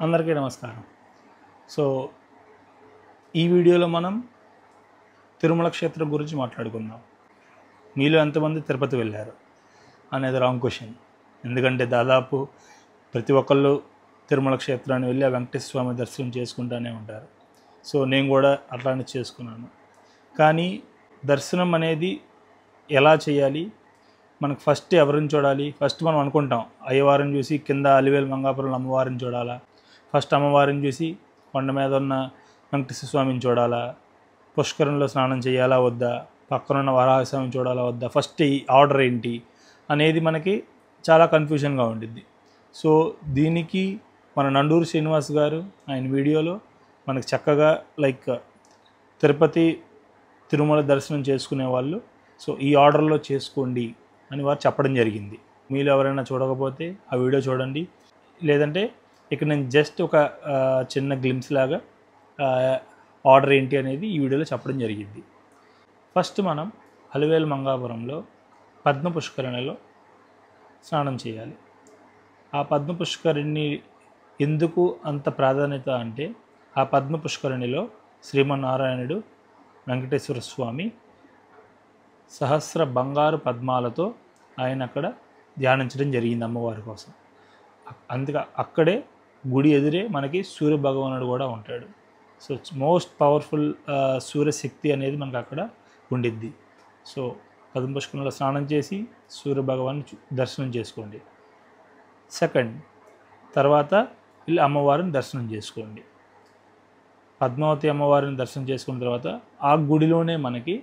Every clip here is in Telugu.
అందరికీ నమస్కారం. సో ఈ వీడియోలో మనం తిరుమల క్షేత్రం గురించి మాట్లాడుకుందాం. మీలో ఎంతమంది తిరుపతి వెళ్ళారు అనేది రాంగ్ క్వశ్చన్. ఎందుకంటే దాదాపు ప్రతి ఒక్కళ్ళు తిరుమల క్షేత్రాన్ని వెళ్ళి ఆ వెంకటేశ్వర స్వామి దర్శనం చేసుకుంటూనే ఉంటారు. సో నేను కూడా అట్లానే చేసుకున్నాను. కానీ దర్శనం అనేది ఎలా చేయాలి, మనకు ఫస్ట్ ఎవరిని చూడాలి? ఫస్ట్ మనం అనుకుంటాం అయ్యవారిని చూసి కింద అలివేలు మంగాపురం అమ్మవారిని చూడాలా, ఫస్ట్ అమ్మవారిని చూసి కొండ మీద ఉన్న వెంకటేశ్వర స్వామిని చూడాలా, పుష్కరంలో స్నానం చేయాలా వద్దా, పక్కనున్న వరాహస్వామిని చూడాలా వద్దా, ఫస్ట్ ఈ ఆర్డర్ ఏంటి అనేది మనకి చాలా కన్ఫ్యూజన్గా ఉండిద్ది. సో దీనికి మన నండూరు శ్రీనివాస్ గారు ఆయన వీడియోలో మనకు చక్కగా తిరుపతి తిరుమల దర్శనం చేసుకునే వాళ్ళు సో ఈ ఆర్డర్లో చేసుకోండి అని వారు చెప్పడం జరిగింది. మీరు ఎవరైనా చూడకపోతే ఆ వీడియో చూడండి. లేదంటే ఇక్కడ నేను జస్ట్ ఒక చిన్న గ్లిమ్స్ లాగా ఆర్డర్ ఏంటి అనేది ఈ వీడియోలో చెప్పడం జరిగింది. ఫస్ట్ మనం అలివేలు మంగాపురంలో పద్మ పుష్కరిణిలో స్నానం చేయాలి. ఆ పద్మ పుష్కరిణి ఎందుకు అంత ప్రాధాన్యత అంటే, ఆ పద్మ పుష్కరిణిలో శ్రీమన్నారాయణుడు వెంకటేశ్వర స్వామి సహస్ర బంగారు పద్మాలతో ఆయన అక్కడ ధ్యానించడం జరిగింది అమ్మవారి కోసం. అందుకే అక్కడే గుడి ఎదురే మనకి సూర్య భగవానుడు కూడా ఉంటాడు. సో మోస్ట్ పవర్ఫుల్ సూర్యశక్తి అనేది మనకు అక్కడ ఉండిద్ది. సో పద్మ పుష్కరిణిలో స్నానం చేసి సూర్య భగవాన్ని దర్శనం చేసుకోండి. సెకండ్ తర్వాత వెళ్ళి అమ్మవారిని దర్శనం చేసుకోండి. పద్మావతి అమ్మవారిని దర్శనం చేసుకున్న తర్వాత ఆ గుడిలోనే మనకి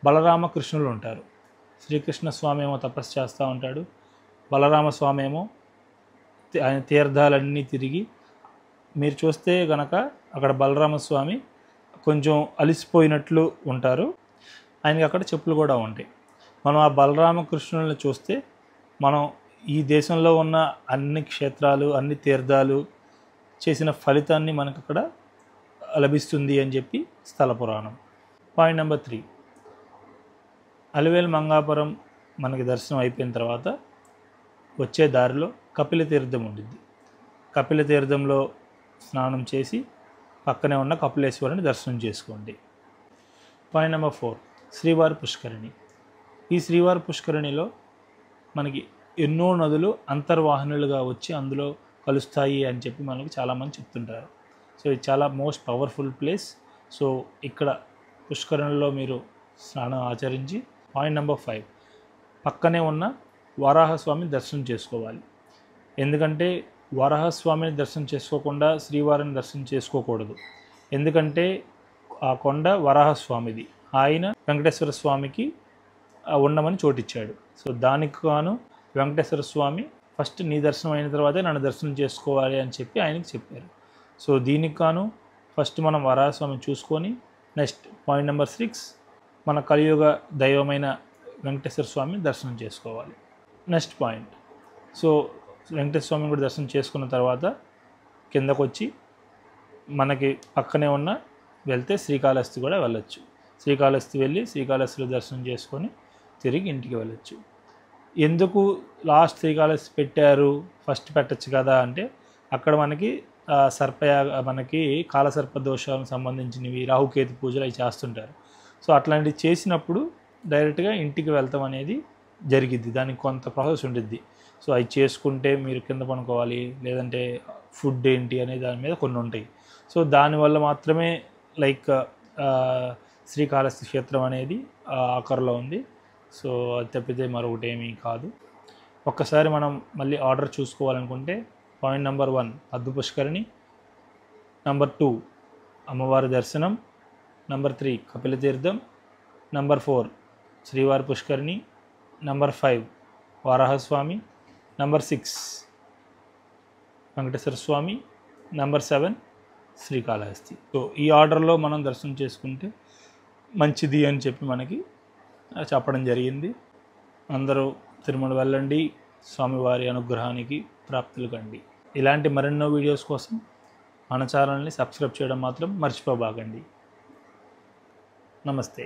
బలరామకృష్ణులు ఉంటారు. శ్రీకృష్ణ స్వామి ఏమో తపస్సు చేస్తూ ఉంటాడు, బలరామస్వామి ఏమో ఆయన తీర్థాలన్నీ తిరిగి, మీరు చూస్తే కనుక అక్కడ బలరామస్వామి కొంచెం అలిసిపోయినట్లు ఉంటారు. ఆయనకి అక్కడ చెప్పులు కూడా ఉంటాయి. మనం ఆ బలరామకృష్ణుల్ని చూస్తే మనం ఈ దేశంలో ఉన్న అన్ని క్షేత్రాలు అన్ని తీర్థాలు చేసిన ఫలితాన్ని మనకు అక్కడ లభిస్తుంది అని చెప్పి స్థల పురాణం. పాయింట్ నెంబర్ 3, అలివేలు మంగాపురం మనకి దర్శనం అయిపోయిన తర్వాత వచ్చే దారిలో కపిల తీర్థం ఉండిద్ది. కపిల తీర్థంలో స్నానం చేసి పక్కనే ఉన్న కపిలేశ్వరుని దర్శనం చేసుకోండి. పాయింట్ నెంబర్ 4, శ్రీవారి పుష్కరిణి. ఈ శ్రీవారి పుష్కరిణిలో మనకి ఎన్నో నదులు అంతర్వాహినులుగా వచ్చి అందులో కలుస్తాయి అని చెప్పి మనకి చాలామంది చెప్తుంటారు. సో ఇది చాలా మోస్ట్ పవర్ఫుల్ ప్లేస్. సో ఇక్కడ పుష్కరిణిలో మీరు స్నానం ఆచరించి. పాయింట్ నెంబర్ 5, పక్కనే ఉన్న వరాహస్వామిని దర్శనం చేసుకోవాలి. ఎందుకంటే వరాహస్వామిని దర్శనం చేసుకోకుండా శ్రీవారిని దర్శనం చేసుకోకూడదు. ఎందుకంటే ఆ కొండ వరాహస్వామిది, ఆయన వెంకటేశ్వర స్వామికి ఉండమని చోటిచ్చాడు. సో దానికి గాను వెంకటేశ్వర స్వామి ఫస్ట్ నీ దర్శనం అయిన తర్వాతే నన్ను దర్శనం చేసుకోవాలి అని చెప్పి ఆయనకి చెప్పారు. సో దీనికి గాను ఫస్ట్ మనం వరాహస్వామిని చూసుకొని నెక్స్ట్ పాయింట్ నెంబర్ 6, మన కలియుగ దైవమైన వెంకటేశ్వర స్వామిని దర్శనం చేసుకోవాలి. నెక్స్ట్ పాయింట్, సో వెంకటేశ్వర స్వామిని కూడా దర్శనం చేసుకున్న తర్వాత కిందకు వచ్చి మనకి పక్కనే ఉన్న వెళ్తే శ్రీకాళహస్తి కూడా వెళ్ళొచ్చు. శ్రీకాళహస్తి వెళ్ళి శ్రీకాళహస్తిలో దర్శనం చేసుకొని తిరిగి ఇంటికి వెళ్ళొచ్చు. ఎందుకు లాస్ట్ శ్రీకాళహస్తి పెట్టారు, ఫస్ట్ పెట్టచ్చు కదా అంటే, అక్కడ మనకి మనకి కాలసర్ప దోషాలకు సంబంధించినవి రాహుకేతు పూజలు అవి చేస్తుంటారు. సో అట్లాంటివి చేసినప్పుడు డైరెక్ట్గా ఇంటికి వెళ్తాం అనేది జరిగిద్ది. దానికి కొంత ప్రాసెస్ ఉండిద్ది. సో అవి చేసుకుంటే మీరు కింద పనుకోవాలి, లేదంటే ఫుడ్ ఏంటి అనే దాని మీద కొన్ని ఉంటాయి. సో దానివల్ల మాత్రమే శ్రీకాళహస్తి క్షేత్రం అనేది ఆఖరిలో ఉంది. సో అది తప్పితే మరొకటి ఏమీ కాదు. ఒక్కసారి మనం మళ్ళీ ఆర్డర్ చూసుకోవాలనుకుంటే పాయింట్ నెంబర్ 1 పద్మ పుష్కరిణి, నెంబర్ 2 అమ్మవారి దర్శనం, నెంబర్ 3 కపిల తీర్థం, నెంబర్ 4 శ్రీవారి పుష్కరిణి, నెంబర్ 5 వరాహస్వామి, నెంబర్ 6 వెంకటేశ్వర స్వామి, నెంబర్ 7 శ్రీకాళహస్తి. సో ఈ ఆర్డర్లో మనం దర్శనం చేసుకుంటే మంచిది అని చెప్పి మనకి చెప్పడం జరిగింది. అందరూ తిరుమల వెళ్ళండి, స్వామివారి అనుగ్రహానికి ప్రాప్తులు కండి. ఇలాంటి మరెన్నో వీడియోస్ కోసం మన ఛానల్ని సబ్స్క్రైబ్ చేయడం మాత్రం మర్చిపోబాకండి. నమస్తే.